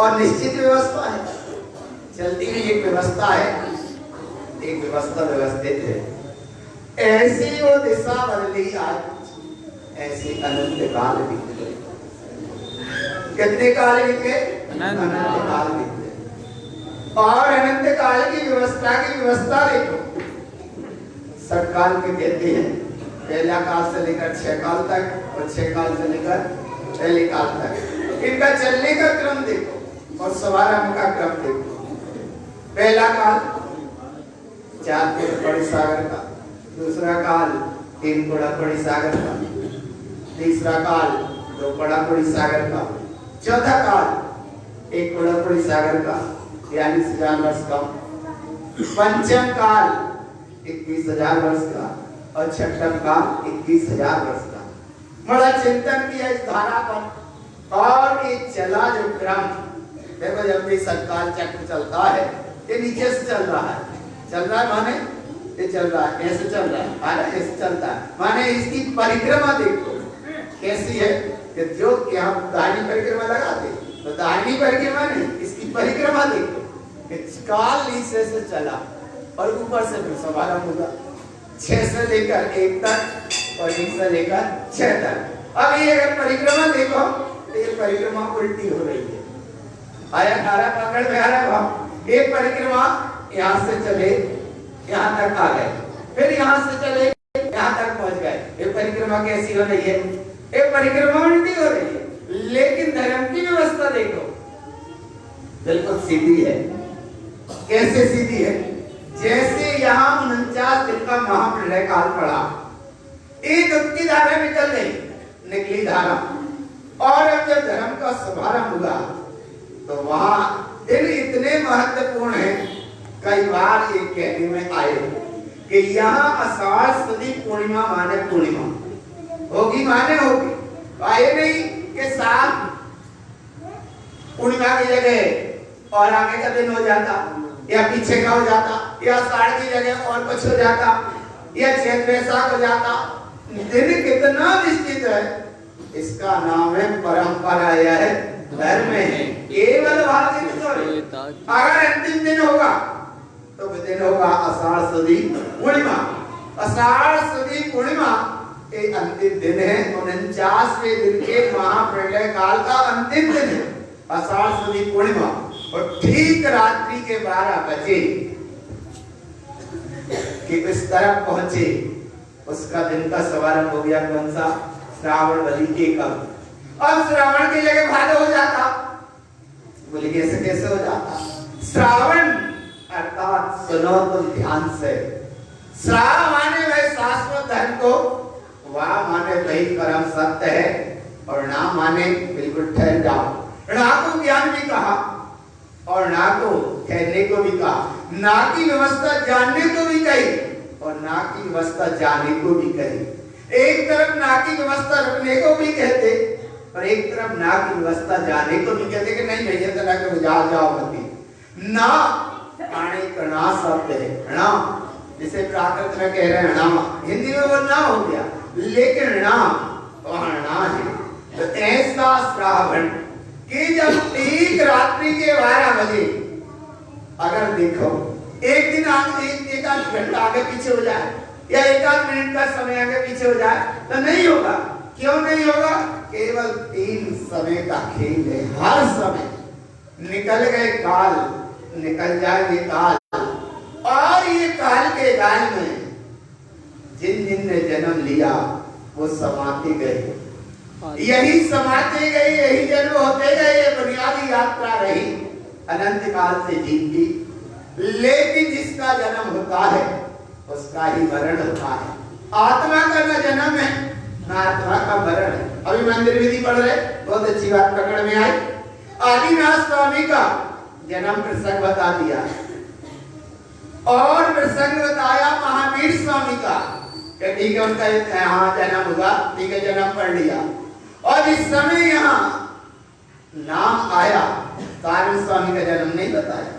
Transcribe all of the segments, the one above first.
और निश्चित व्यवस्था है, चलती हुई एक व्यवस्था है, एक व्यवस्था व्यवस्थित है। ऐसी वो दिशा बदली आज, ऐसे अनंत काल बीत गए। कितने काल बीत गए? अनंत काल बीत गए। और अनंत काल की व्यवस्था देखो। षटकाल के कहते हैं, पहला काल से लेकर 6 काल तक और 6 काल से लेकर पहले काल तक। इनका चलने का क्रम देखो और समारंभ का क्रम देखो। पहला काल 4 फुट बड़े सागर का, दूसरा काल 3 बड़ा बड़ी सागर का, तीसरा काल 2 बड़ा बड़ी सागर का, चौथा काल 1 बड़ा बड़ी सागर का 42,000 वर्ष का, पंचम काल 21,000 वर्ष का और छठम काल 21,000 वर्ष का। बड़ा चिंतन किया इस धारा पर और ये चला जो क्रम देखो। जब भी सत्काल चक्र चलता है ये नीचे से चल रहा है, चल रहा है माने ये चल रहा है, ऐसे चल रहा है माने ऐसे चलता है, माने इसकी परिक्रमा देखो कैसी है कि जो यहाँ दाहिनी परिक्रमा लगाते तो दाहिनी परिक्रमा नहीं, इसकी परिक्रमा देखो कि काल नीचे से चला और ऊपर से फिर समारंभ होगा 6 से लेकर 1 तक और 1 से लेकर 6 तक। अब ये अगर परिक्रमा देखो तो ये परिक्रमा उल्टी हो रही है। आया 18 पकड़ में आ रहा है। एक परिक्रमा यहाँ से चले यहाँ तक आ गए, फिर यहाँ से चले यहाँ तक पहुंच गए। ये परिक्रमा कैसी हो रही है? ये परिक्रमा उल्टी हो रही है। लेकिन धर्म की व्यवस्था देखो बिल्कुल सीधी है। कैसे सीधी है? जैसे यहाँ 49 दिन का महाप्रलय काल पड़ा, एक की धारा निकल गई, निकली धारा, और अब जब धर्म का शुभारंभ हुआ तो वहां दिन इतने महत्वपूर्ण हैं। कई बार ये कहने में आए कि यहाँ आषाढ़ सुदी पूर्णिमा माने पूर्णिमा होगी, माने होगी, आए नहीं कि साथ पूर्णिमा की जगह और आगे का दिन हो जाता या पीछे का हो जाता या आषाढ़ की जगह और कुछ हो जाता या चैत वैशाख हो जाता। दिन कितना निश्चित है, इसका नाम है परंपरा, यह है धर्म है। केवल भारतीय अगर अंतिम दिन होगा तो वह दिन होगा आषाढ़ सुदी पूर्णिमा। आषाढ़ सुदी पूर्णिमा एक अंतिम दिन है, 49वें दिन के महाप्रलय काल का अंतिम दिन है आषाढ़ सुदी पूर्णिमा। और ठीक रात्रि के 12 बजे कि इस तरफ पहुंचे उसका दिन का शुभारंभ हो गया। कौन सा? श्रावण बलि के कब। अब श्रावण की जगह भादो हो जाता। बोले कैसे हो जाता? श्रावण अर्थात सुनो तुम ध्यान से, श्राव माने वह शाश्वत धर्म को, वाह माने वही परम सत्य है, और ना माने बिल्कुल ठहर जाओ। ना को ज्ञान भी कहा और ना को ठहरने को भी कहा, ना की व्यवस्था जानने को भी कही और ना की व्यवस्था जाने को भी कही। एक तरफ ना की व्यवस्था रखने को भी कहते और एक तरफ ना की व्यवस्था जाने को भी कहते कि नहीं भैया तरह के जाओ मत। ना आने का ना शब्द है, ना जिसे प्राकृत में कह रहे हैं ना, हिंदी में वो ना हो गया, लेकिन ना वहां ना है। तो ऐसा श्रावण कि जब ठीक रात्रि के 12 बजे अगर देखो एक दिन आगे एक आध घंटा आगे पीछे हो जाए या एक आध मिनट का समय आगे पीछे हो जाए तो नहीं होगा। क्यों नहीं होगा? केवल 3 समय का खेल है। हर समय निकल गए काल, निकल जाएंगे काल, और ये काल के गाल में जिन जिन ने जन्म लिया वो समाते गए, यही समाते गए, यही जन्म होते गए। ये बुनियादी यात्रा रही अनंत काल से जिंदगी। लेकिन जिसका जन्म होता है उसका ही मरण होता है। आत्मा का न जन्म है न आत्मा का मरण है। अभी मंदिर विधि पढ़ रहे, बहुत अच्छी बात पकड़ में आई। आदिनाथ स्वामी का जन्म प्रसंग बता दिया और प्रसंग बताया महावीर स्वामी का, ठीक है उनका यहाँ जन्म हुआ, ठीक है जन्म पढ़ लिया। और इस समय यहाँ नाम आया, कारण स्वामी का जन्म नहीं बताया।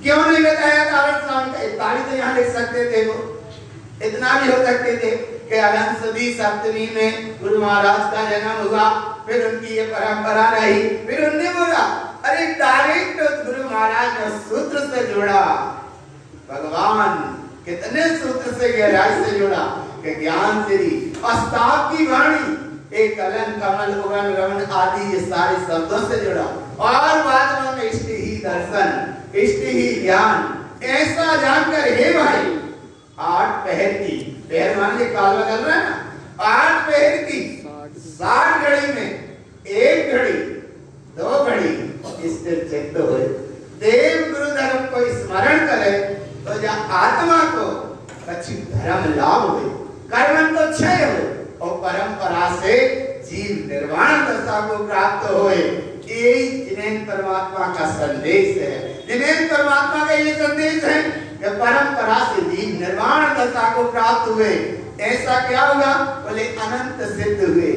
क्यों नहीं बताया कारण स्वामी का? तारीख तो यहाँ लिख सकते थे, वो इतना भी हो सकते थे कि अनंत सुदी सप्तमी में गुरु महाराज का जन्म हुआ, फिर उनकी ये परंपरा रही, फिर उनने बोला अरे कितने सूत्र से गहराई से जुड़ा कि ज्ञान तेरी अस्ताप की वाणी एक कलन कमल उगन रमन आदि ये सारे शब्दों से जुड़ा और बाद में इष्ट ही दर्शन इष्ट ही ज्ञान ऐसा जानकर हे भाई 8 पहर की पहर माने काल बदल रहा है ना 8 पहर की 60 घड़ी में एक घड़ी 2 घड़ी स्थिर चित्त होए देव गुरु धर्म को स्मरण करे तो जब आत्मा को अच्छी धर्म लाभ हुए कर्म को क्षय हो और परंपरा से जीव निर्वाण दशा को प्राप्त होए यही जिनेन्द्र परमात्मा का संदेश है। जिनेन्द्र परमात्मा का ये संदेश है कि परंपरा से जीव निर्वाण दशा को प्राप्त हुए ऐसा क्या होगा बोले अनंत सिद्ध हुए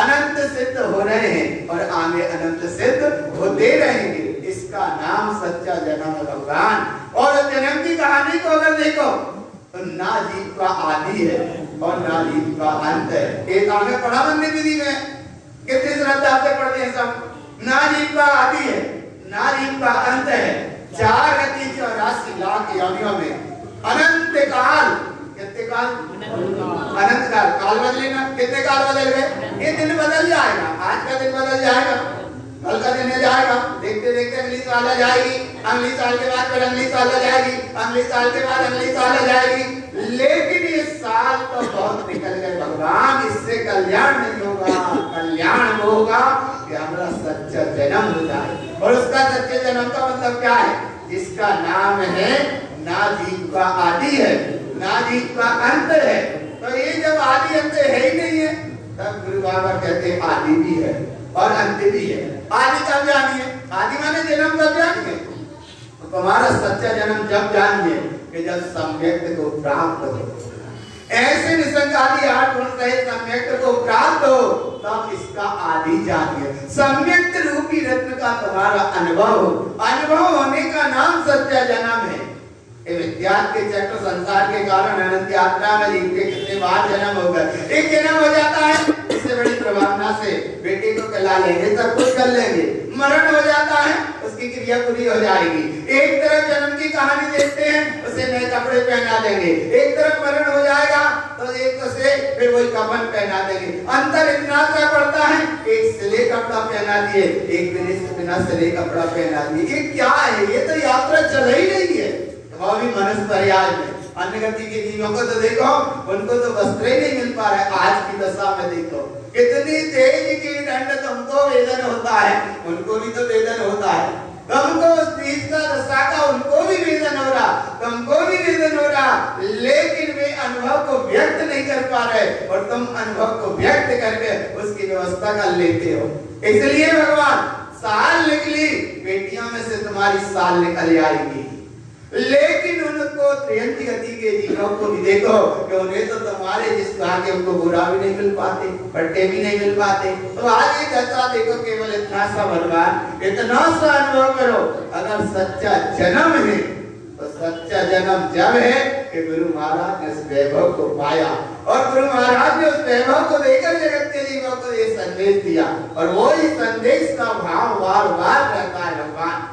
अनंत सिद्ध हो रहे हैं और आगे अनंत सिद्ध होते रहेंगे। इसका नाम सच्चा जन्म है भगवान। और जन्म की कहानी को अगर देखो तो ना जीव का आदि है और ना जीव का अंत है। एक आगे पढ़ा मंदिर विधि में कितनी श्रद्धा से पढ़ते हैं सब। ना जीव का आदि है ना जीव का अंत है 4,84 लाख योनियों में अनंत काल कितने काल अनंत काल काल बदले ना कितने काल बदल गए। ये दिन बदल जाएगा आज का दिन बदल जाएगा कल का दिन जाएगा देखते देखते अगली साल आ जाएगी अगली साल के बाद फिर अगली साल आ जाएगी अगली साल के बाद अगली साल आ जाएगी लेकिन ये साल तो बहुत निकल गए भगवान। इससे कल्याण नहीं होगा कल्याण होगा कि हमारा सच्चा जन्म हो जाए। और उसका सच्चे जन्म का मतलब क्या है जिसका नाम है ना जीव का आदि है ना जीव का अंत है। तो ये जब आदि अंत है ही नहीं है तब गुरु बाबा कहते हैं आदि भी है और अंत भी है। आदि कब जानिए आदि माने जन्म कब जानिए तो तुम्हारा सच्चा जन्म जब जानिए कि जब सम्यक्त को प्राप्त हो ऐसे निसंगादी 8 गुण सहित सम्यक्त को प्राप्त हो तब इसका आदि जानिए। सम्यक्त रूपी रत्न का तुम्हारा अनुभव होने का नाम सच्चा जन्म है। विद्यार्थ के चक्र संसार के कारण अनंत यात्रा में इनके कितने बार जन्म हो गए। एक जन्म हो जाता है इससे बड़ी प्रभावना से बेटे को कहला लेंगे सब कुछ कर लेंगे। मरण हो जाता है उसकी क्रिया पूरी हो जाएगी। एक तरफ जन्म की कहानी देखते हैं उसे नए कपड़े पहना देंगे एक तरफ मरण हो जाएगा तो एक से फिर वही कफन पहना देंगे। अंतर इतना सा पड़ता है एक सिले कपड़ा पहना दिए एक बिना सिले कपड़ा पहना दिए। ये क्या है ये तो यात्रा चल ही नहीं है। भी मनुष्य पर्याय में अन्य गति के जीवों को तो देखो उनको तो वस्त्र ही नहीं मिल पा रहा है। आज की दशा में देखो कितनी तेज की दंड तुमको वेदन होता है उनको भी तो वेदन होता है। तुमको उस चीज का दशा का उनको भी वेदन हो रहा तुमको भी वेदन हो रहा लेकिन वे अनुभव को व्यक्त नहीं कर पा रहे और तुम अनुभव को व्यक्त करके उसकी व्यवस्था कर लेते हो। इसलिए भगवान साल निकली बेटियों में से तुम्हारी साल निकल आएगी लेकिन उनको त्रियंती गति के जीवों को भी देखो कि उन्हें तो तुम्हारे जिस आगे उनको बुरा भी नहीं मिल पाते पट्टे भी नहीं मिल पाते। तो आज एक ऐसा देखो केवल इतना सा भगवान इतना सा अनुभव करो अगर सच्चा जन्म है तो सच्चा जन्म जब है कि गुरु महाराज ने उस वैभव को पाया और गुरु महाराज ने उस वैभव को लेकर जगत के जीवों को ये संदेश दिया और वो ही संदेश का भाव बार बार रहता है भगवान।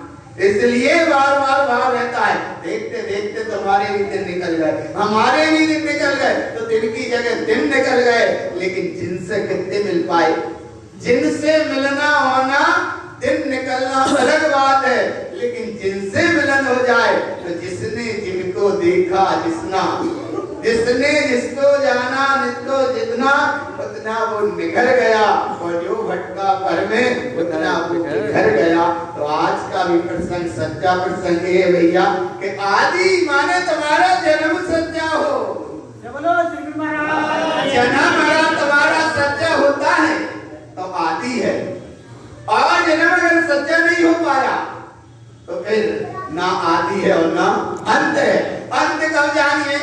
इसलिए बार बार भाव रहता है। देखते देखते तुम्हारे भी दिन निकल गए हमारे भी दिन निकल गए तो दिन की जगह दिन निकल गए लेकिन जिनसे कितने मिल पाए। जिनसे मिलना होना दिन निकलना अलग बात है लेकिन जिनसे मिलन हो जाए तो जिसने जिनको देखा जिसने जिसको जाना जिसको जितना उतना वो निखर गया और जो भटका पर में उतना वो निखर गया। तो आज का भी प्रसंग सच्चा प्रसंग है भैया कि आदि माने तुम्हारा जन्म सच्चा हो। जन्म अगर तुम्हारा सच्चा होता है तो आदि है और जन्म अगर सच्चा नहीं हो पाया तो फिर ना आदि है और ना अंत है। अंत कब जानिए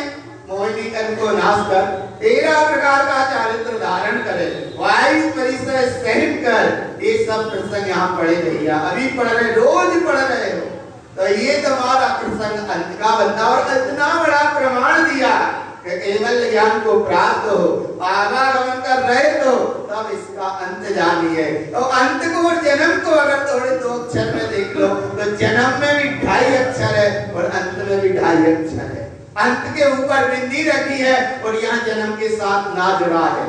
मोहिनी कर्म को नाश कर 13 प्रकार का चारित्र धारण करे 22 परिसर सहित कर। ये सब प्रसंग यहाँ पढ़े भैया अभी पढ़ रहे रोज पढ़ रहे हो तो ये तुम्हारा प्रसंग अंत का बनता और इतना बड़ा प्रमाण दिया कि केवल ज्ञान को प्राप्त हो आवागमन कर रहे तो तब इसका अंत जानिए। तो अंत को और जन्म को अगर थोड़े 2 अक्षर में देख लो तो जन्म में भी 2.5 अक्षर है और अंत में भी 2.5 अक्षर है। अंत के ऊपर बिंदी रखी है और यहाँ जन्म के साथ ना जुड़ा है,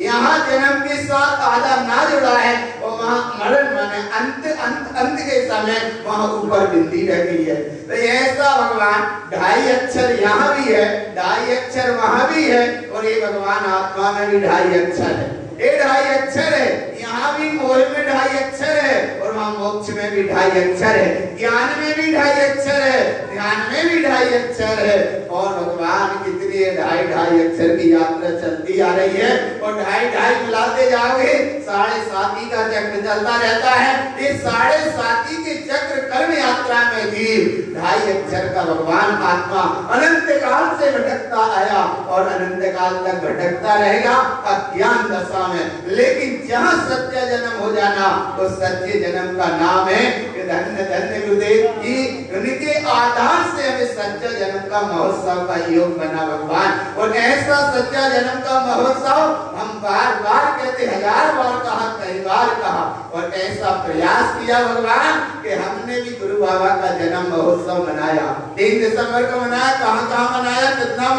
यहाँ जन्म के साथ आधा ना जुड़ा है और वहाँ मरण माने अंत के समय वहाँ ऊपर बिंदी रखी है। तो ऐसा भगवान 2.5 अक्षर यहाँ भी है, 2.5 अक्षर वहाँ भी है और ये भगवान आत्मा में भी 2.5 अक्षर है। ये 2.5 अक्षर है, यहाँ भी मोह में 2.5 अक्षर है और वहाँ मोक्ष में भी 2.5 अक्षर है, ज्ञान में भी 2.5 अक्षर है, ध्यान में भी 2.5 अक्षर है। और भगवान कितनी 2.5 अक्षर की यात्रा चलती आ रही है और 2.5 मिलाते जाओगे 7.5 का चक्र चलता रहता है। ये 7.5 के चक्र कर्म यात्रा में भी 2.5 अक्षर का भगवान आत्मा अनंत काल से भटकता आया और अनंत काल तक भटकता रहेगा अज्ञान दशा में। लेकिन जहाँ सत्य जन्म हो जाना तो सच्चे जन्म का नाम है कि धन्य धन्य गुरुदेव जी, उनके आधार से हमें सच्चा जन्म का महोत्सव का योग बना भगवान। और ऐसा सच्चा जन्म का महोत्सव हम बार बार कहते, 1000 बार कहा, कई बार कहा और ऐसा प्रयास किया भगवान कि हमने भी गुरु बाबा का जन्म महोत्सव मनाया। 3 दिसंबर को मनाया, कहाँ मनाया, कितना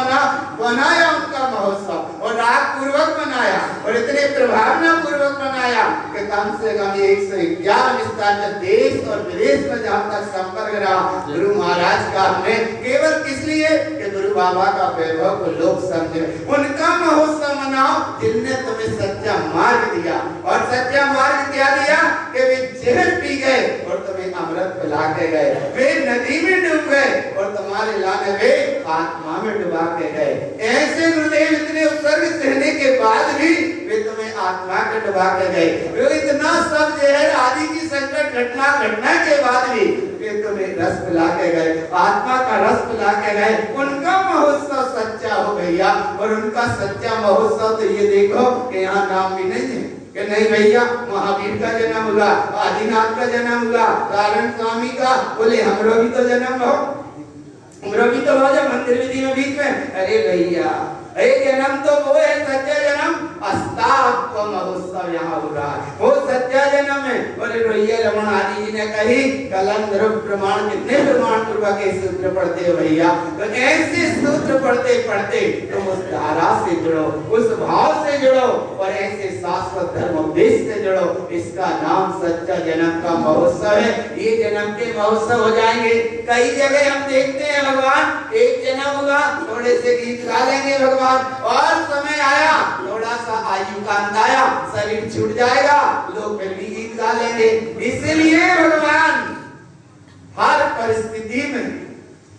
मनाया उनका महोत्सव और राग पूर्वक मनाया और इतने प्रभावना पूर्वक मनाया कि कम से कम 151 स्थान में देश और विदेश में जहाँ तक संपर्क रहा गुरु महाराज का, हमने केवल किस लिए कि गुरु बाबा का वैभव को लोग समझे। उनका महोत्सव मनाओ जिनने तुम्हें सच्चा मार्ग दिया और सच्चा मार्ग क्या दिया कि वे जहर पी गए और तुम्हें अमृत पिला के गए, वे नदी में डूब गए और तुम्हारे लाने वे आत्मा में डुबा के गए। ऐसे गुरुदेव इतने उत्सर्ग सहने के बाद भी वे तुम्हें आत्मा के डुबा के गए। वे इतना सब जहर आदि की संकट घटना के बाद भी वे तुम्हें रस पिला के गए, आत्मा का रस पिला के गए। उनका महोत्सव सच्चा हो भैया और उनका सच्चा महोत्सव तो ये देखो कि यहाँ नाम भी नहीं है कि नहीं भैया महावीर का जन्म हुआ, आदिनाथ का जन्म हुआ, नारायण स्वामी का, बोले हमरो भी तो जन्म हो, हमरो भी तो हो जब मंदिर विधि में बीच में। अरे भैया जन्म तो वो है सच्चा जन्म, अस्तात्व महोत्सव यहाँ हो रहा है, वो सच्चा जन्म है। बोले रोहिया रमन आदि जी ने कही कलम ध्रुव प्रमाण, कितने प्रमाण पूर्वक के सूत्र पढ़ते हो भैया। तो ऐसे सूत्र पढ़ते पढ़ते तुम उस धारा से जुड़ो, उस भाव से जुड़ो और ऐसे शाश्वत धर्म उपदेश से जुड़ो। इसका नाम सच्चा जन्म का महोत्सव है। ये जन्म के महोत्सव हो जाएंगे। कई जगह हम देखते हैं भगवान एक जन्म हुआ, थोड़े से गीत गा लेंगे भगवान, और समय आया थोड़ा सा आयु का अंत आया, शरीर छूट जाएगा, लोग फिर भी गीत गा लेंगे। इसलिए भगवान हर परिस्थिति में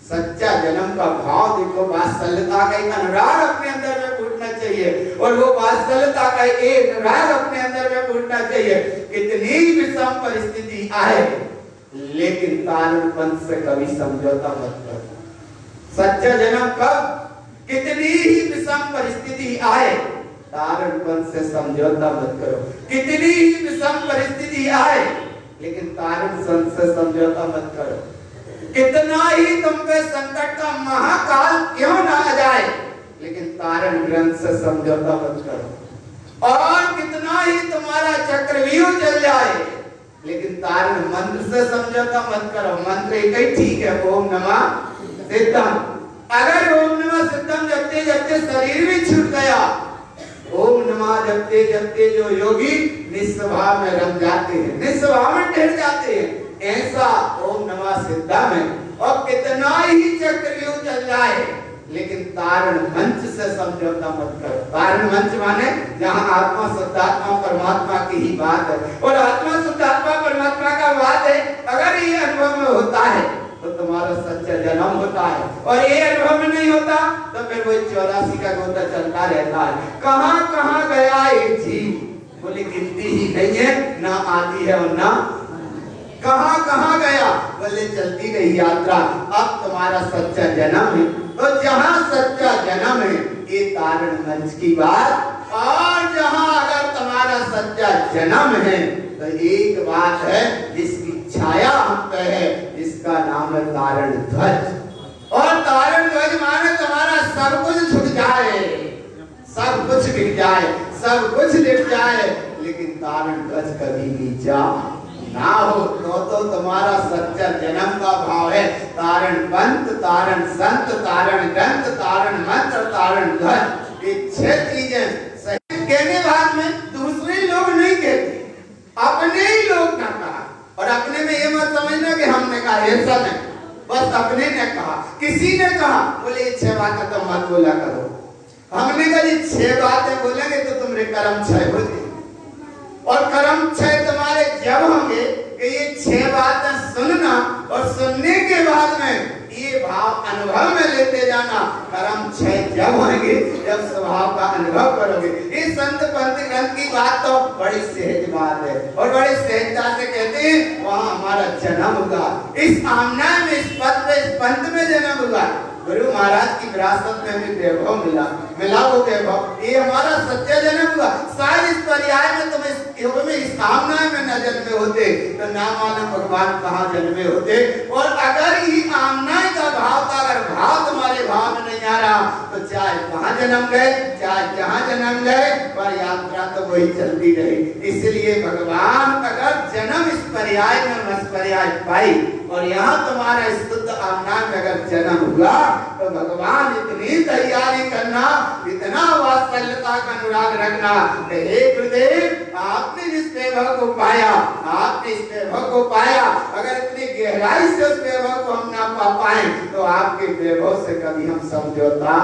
सच्चा जन्म का भाव देखो, वात्सल्यता का एक अनुराग अपने अंदर में फूटना चाहिए और वो वात्सल्यता का एक अनुराग अपने अंदर में फूटना चाहिए। कितनी विषम परिस्थिति आए लेकिन तारुण्यपन से कभी समझौता मत करो। सच्चा जन्म कब, कितनी ही विषम परिस्थिति आए तारुण्यपन से समझौता मत करो। कितनी ही विषम परिस्थिति आए लेकिन तारुण्य से समझौता मत करो। कितना ही तुम पे संकट का महाकाल क्यों ना आ जाए लेकिन तारण ग्रंथ से समझौता मत करो। और कितना ही तुम्हारा चक्रव्यूह चल जाए लेकिन तारण मंत्र से समझौता मत करो। मंत्र एक ही ठीक है, ओम नमः सिद्धम। अगर ओम नमः सिद्धम जपते जपते शरीर भी छूट गया, ओम नमः जपते जपते जो योगी निस्वभाव में रम जाते हैं, निस्वभाव में ठहर जाते हैं, ऐसा ओम नमः सिद्धम है। और कितना ही चक्रव्यूह चल जाए लेकिन तारण मंच से समझौता मत करो। तारण मंच माने जहाँ आत्मा शुद्धात्मा परमात्मा की ही बात है और आत्मा शुद्धात्मा परमात्मा का बात है। अगर ये अनुभव में होता है तो तुम्हारा सच्चा जन्म होता है और ये अनुभव में नहीं होता तो फिर वो 84 का गोता चलता रहता है। कहाँ कहाँ गया एक जीव, बोले गिनती ही नहीं है, ना आती है और ना कहाँ कहाँ गया, बोले चलती गई यात्रा। अब तुम्हारा सच्चा जन्म है तो जहाँ सच्चा जन्म है ये तारण मंच की बात, और जहाँ अगर तुम्हारा सच्चा जन्म है तो एक बात है जिसकी छाया हम पे है, जिसका नाम है तारण ध्वज। और तारण ध्वज माने तुम्हारा सब कुछ छूट जाए, सब कुछ गिर जाए, सब कुछ लिप जाए लेकिन तारण ध्वज कभी नीचा ना हो तो तुम्हारा सच्चा जन्म का भाव है। तारण पंथ, तारण संत, तारण ग्रंथ, तारण मंत्र, तारण धन, ये 6 चीजें सही कहने बाद में दूसरे लोग नहीं कहते, अपने ही लोग ना कहा। और अपने में ये मत समझना कि हमने कहा, ऐसा नहीं, बस अपने ने कहा। किसी ने कहा, बोले 6 बातें तो मत बोला करो। हमने कहा ये 6 बातें बोलेंगे तो तुम्हारे कर्म क्षय हो जाएंगे। और कर्म क्षय तुम्हारे जब होंगे कि ये 6 बातें सुनना और सुनने के बाद में ये भाव अनुभव में लेते जाना। कर्म क्षय जब होंगे जब स्वभाव का अनुभव करोगे। इस संत पंथ ग्रंथ की बात तो बड़ी सहज बात है और बड़ी सहजता से कहते हैं वहां हमारा जन्म हुआ, इस आमना में, इस पद पे, इस पंथ में जन्म हुआ। गुरु महाराज की विरासत में हमें वैभव मिला वो वैभव, ये हमारा सच्चा जन्म हुआ। शायद इस पर्याय में तुम इस युग में, इस कामना में न जन्मे होते तो ना मालूम भगवान कहाँ जन्मे होते। और अगर ये कामना का भाव था, अगर भाव तुम्हारे भाव में नहीं आ रहा तो चाहे कहाँ जन्म गए, चाहे जहाँ जन्म गए, पर यात्रा तो वही चलती रही। इसलिए भगवान अगर जन्म इस पर्याय में मस पर्याय पाई और यहाँ तुम्हारा शुद्ध आमना में अगर जन्म हुआ तो भगवान इतनी तैयारी करना, इतना वात्सल्यता का अनुराग रखना। हे गुरुदेव, आपने जिस वैभव को पाया, आपने इस वैभव को पाया, अगर इतनी गहराई से उस वैभव को हम ना पा पाए तो आपके वैभव से कभी हम समझौता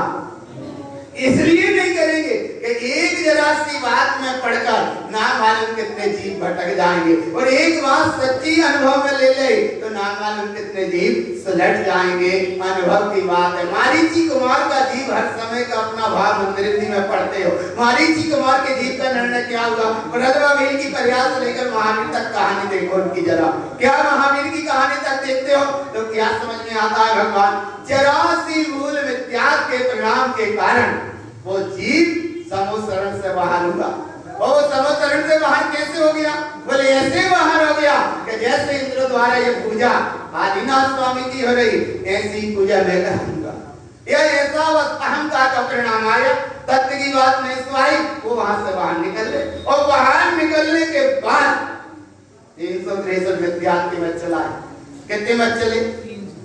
इसलिए नहीं करेंगे कि एक जरा सी बात में पढ़कर ना मालूम कितने जीव भटक जाएंगे, और एक बात सच्ची अनुभव में ले ले तो ना मालूम कितने जीव सुलट जाएंगे। अनुभव की बात है। मारीची कुमार का जीव हर समय का अपना भाव मंदिर में पढ़ते हो। मारीची कुमार के जीव का निर्णय क्या हुआ? ब्रजवावीर की प्रयास से लेकर महावीर तक कहानी देखो उनकी जरा। क्या महावीर की कहानी तक देखते हो तो क्या समझ में आता है? भगवान जरा सी भूल में त्याग के परिणाम के कारण वो जीव समुद्र से बाहर हुआ। और वो समुद्र से बाहर कैसे हो गया? बोले ऐसे बाहर हो गया कि जैसे इंद्र द्वारा ये पूजा आदिनाथ स्वामी की हो रही, ऐसी पूजा मैं करूंगा। यह ऐसा अहंकार का परिणाम आया, तत्व की बात नहीं सुनाई, वो वहां से बाहर निकल गए। और बाहर निकलने के बाद 363 में त्याग के मत चला। कितने मत चले?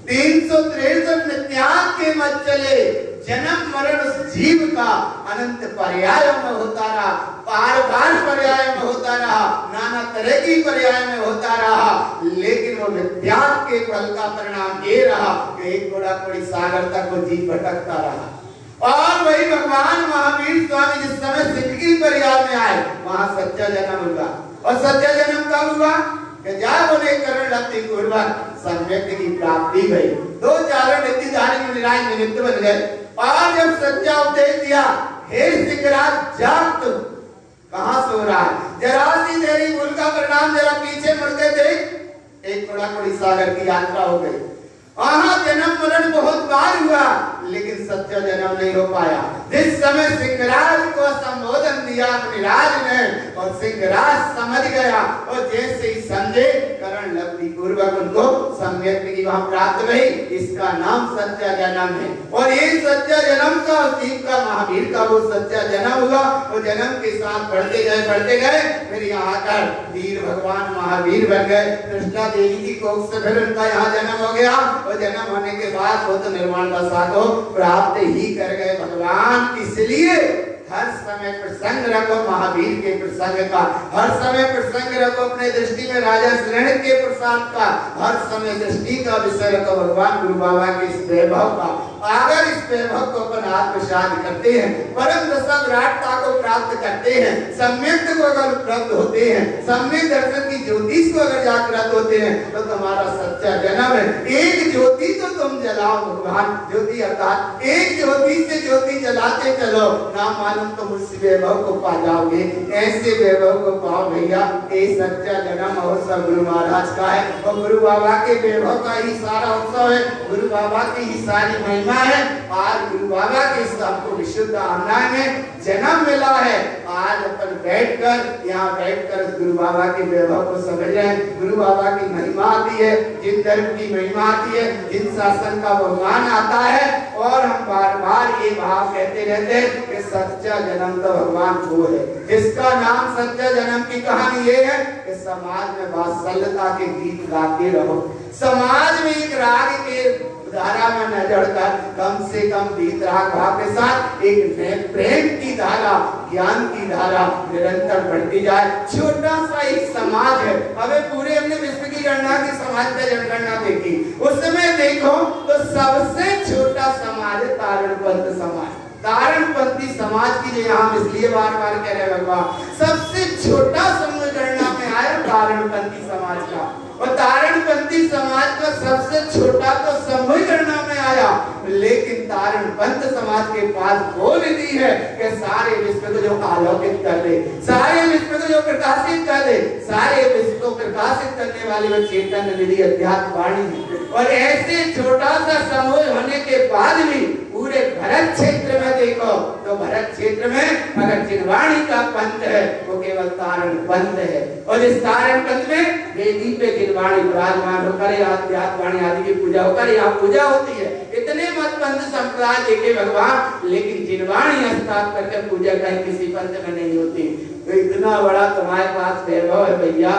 363 में त्याग के मत चले। जन्म मरण उस जीव का अनंत पर्यायों में होता रहा, बार बार पर्याय में होता रहा, नाना तरह की पर्याय में होता रहा, लेकिन वो त्याग के फल का परिणाम ये रहा कि एक घोड़ा कोड़ी सागर तक वो जीव भटकता रहा। और वही भगवान महावीर स्वामी जिस समय सिद्धि पर्याय में आए वहां सच्चा जन्म हुआ। और सच्चा जन्म कब हुआ? जब उन्हें करण लब्धि पूर्वक सम्यक की प्राप्ति भई, 2 चारण नित्यधारी मुनिराज निमित्त बन गए। और जब सच्चा उपदेश दिया, हे सिद्धराज जाग, तुम कहां सो रहा है? जरा सी तेरी भूल का परिणाम, जरा पीछे मुड़ के देख। एक बड़ा कोड़ी सागर की यात्रा हो गई। वहां जन्म मरण बहुत बार हुआ लेकिन सच्चा जन्म नहीं हो पाया। जिस समय सिंहराज को संबोधन दिया मुनिराज ने और सिंहराज समझ गया और जैसे ही समझे करण लब्धि पूर्वक उनको सम्यक की वहां प्राप्त हुई। इसका नाम सच्चा जन्म है। और ये सच्चा जन्म का जीव का महावीर का वो सच्चा जन्म हुआ। वो जन्म के साथ बढ़ते गए फिर यहाँ आकर वीर भगवान महावीर बन गए। कृष्णा देवी की कोख से फिर उनका यहाँ जन्म हो गया। और जन्म होने के बाद वो तो निर्वाण का साधो प्राप्त ही कर गए भगवान। इसलिए हर समय प्रसंग रखो महावीर के प्रसंग का, हर समय प्रसंग रखो अपने दृष्टि में राजा श्रेण के प्रसाद का, हर समय दृष्टि का विषय रखो भगवान गुरु बाबा के इस वैभव का। अगर इस वैभव को अपन आत्मसात करते हैं, परम दशा विराटता को प्राप्त करते हैं, सम्यक को अगर उपलब्ध होते हैं, सम्यक दर्शन की ज्योति को अगर जागृत होते हैं तो तुम्हारा सच्चा जन्म है। एक ज्योति तो तुम जलाओ भगवान, ज्योति अर्थात एक ज्योति से ज्योति जलाते चलो, ना मालूम तुम उस वैभव को पा जाओगे। ऐसे वैभव को पाओ भैया। ये सच्चा जन्म अवसर गुरु महाराज का है और गुरु बाबा के वैभव का ही सारा उत्सव है। गुरु बाबा की ही सारी महिमा महिमा है। आज गुरु बाबा के सबको विशुद्ध आमनाय में जन्म मिला है। आज अपन बैठकर यहाँ बैठकर गुरु बाबा के वैभव को समझ रहे हैं। गुरु बाबा की महिमा आती है, जिन धर्म की महिमा आती है, जिन शासन का भगवान आता है, और हम बार बार ये भाव कहते रहते हैं कि सच्चा जन्म तो भगवान वो है जिसका नाम सच्चा जन्म की कहानी ये है कि समाज में वात्सल्यता के गीत गाते रहो। समाज में एक राग के धारा में न जड़कर कम से कम गीत राग भाव के साथ एक प्रेम की धारा, ज्ञान की धारा निरंतर बढ़ती जाए। छोटा सा एक समाज है। हमें पूरे अपने विश्व की गणना की समाज का जनगणना देखी, उसमें देखो तो सबसे छोटा समाज है तारणपंथ समाज। तारणपंथी समाज की जो यहाँ इसलिए बार बार कह रहे भगवान, सबसे छोटा समूह गणना में आया तारणपंथी समाज का, और तारणपंथी समाज का सबसे छोटा तो समूह गणना में आया। लेकिन तारणपंथ समाज के पास वो निधि है कि सारे विश्व को जो आलोकित कर दे, सारे विश्व को जो प्रकाशित कर दे, सारे विश्व को प्रकाशित करने वाली वो चेतन निधि अध्यात्म वाणी है। और ऐसे छोटा सा समूह होने के बाद भी पूरे भरत क्षेत्र में देखो तो भरत क्षेत्र में अगर जिनवाणी का पंथ है वो केवल तारण पंथ है। और इस तारण पंथ में वेदी पे जिनवाणी विराजमान होकर अध्यात्म वाणी आदि की पूजा होकर यहाँ पूजा होती है। इतने मत पंथ संप्रदाय देखे भगवान, लेकिन जिनवाणी हस्ताक्षर करके पूजा कहीं किसी पंथ में नहीं होती। तो इतना बड़ा तुम्हारे पास वैभव है भैया,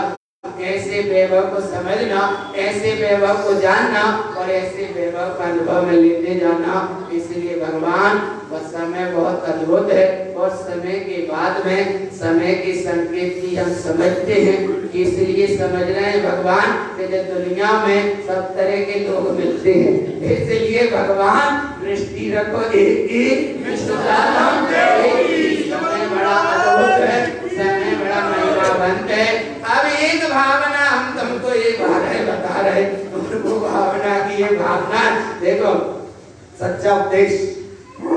ऐसे वैभव को समझना, ऐसे वैभव को जानना और ऐसे वैभव का अनुभव में लेते जाना। इसलिए भगवान वह समय बहुत अद्भुत है, और समय के बाद में समय के संकेत की हम समझते हैं। इसलिए समझ रहे हैं भगवान कि दुनिया में सब तरह के लोग मिलते हैं, इसलिए भगवान दृष्टि रखो एक ही, समय बड़ा अद्भुत है, समय बड़ा महिमावंत है। अब एक भावना हम तुमको एक भावना बता रहे, तुमको भावना की ये भावना देखो, सच्चा उपदेश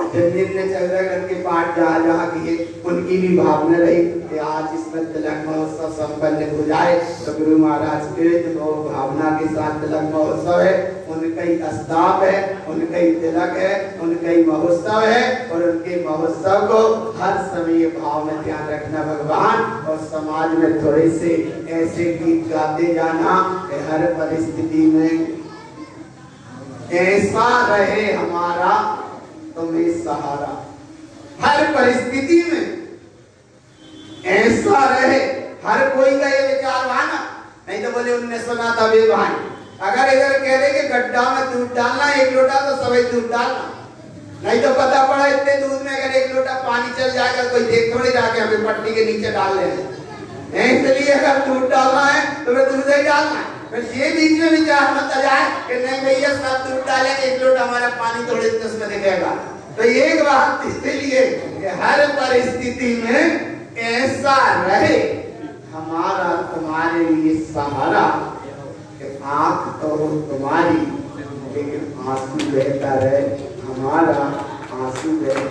जिनने चंद्र करके पाठ जहाँ जहाँ किए उनकी भी भावना रही कि आज इसमें तिलक महोत्सव संपन्न हो जाए। तो गुरु महाराज के जो भावना के साथ तिलक महोत्सव है, उनका ही अस्ताप है, उनका ही तिलक है, उनका ही महोत्सव है। और उनके महोत्सव को हर समय ये भाव में ध्यान रखना भगवान, और समाज में थोड़े से ऐसे गीत गाते जाना कि हर परिस्थिति में ऐसा रहे हमारा तुम्हें सहारा। हर परिस्थिति में ऐसा रहे, हर कोई का ये विचार माना नहीं तो बोले उनने सुना था वे भाई, अगर इधर कह रहे कि गड्ढा में दूध डालना एक लोटा तो सभी दूध डालना, नहीं तो पता पड़ा इतने दूध में अगर एक लोटा पानी चल जाएगा कोई देख थोड़ी रहा कि हमें पट्टी के नीचे डाल रहे हैं। इसलिए अगर दूध डालना है तो फिर दूध ही डालना है। ये बीच में विचार मत आ जाए कि नहीं भैया सब दूध डालेंगे एक लोटा हमारा पानी थोड़े उसमें दिखेगा। तो एक बात इसलिए कि हर परिस्थिति में ऐसा रहे हमारा तुम्हारे लिए सहारा, कि आंख तो हो तुम्हारी लेकिन आंसू बहता रहे हमारा, आंसू बहता